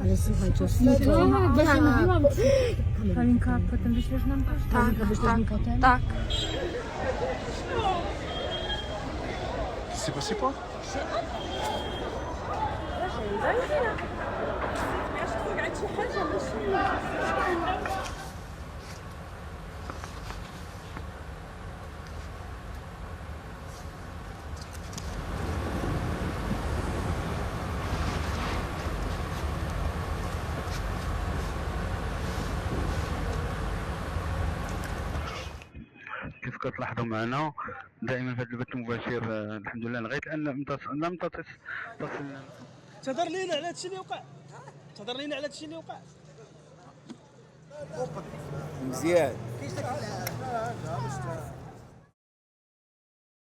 Ale słuchaj, to Halinka, potem wyślesz nam też? wyślesz mi potem? Tak. C'est pas كيف كتلاحظوا معنا دائما في هذا البث المباشر الحمد لله لغايه الان لم تصل. تهضر لينا على هادشي اللي وقع، تهضر لينا على هادشي اللي وقع مزيان.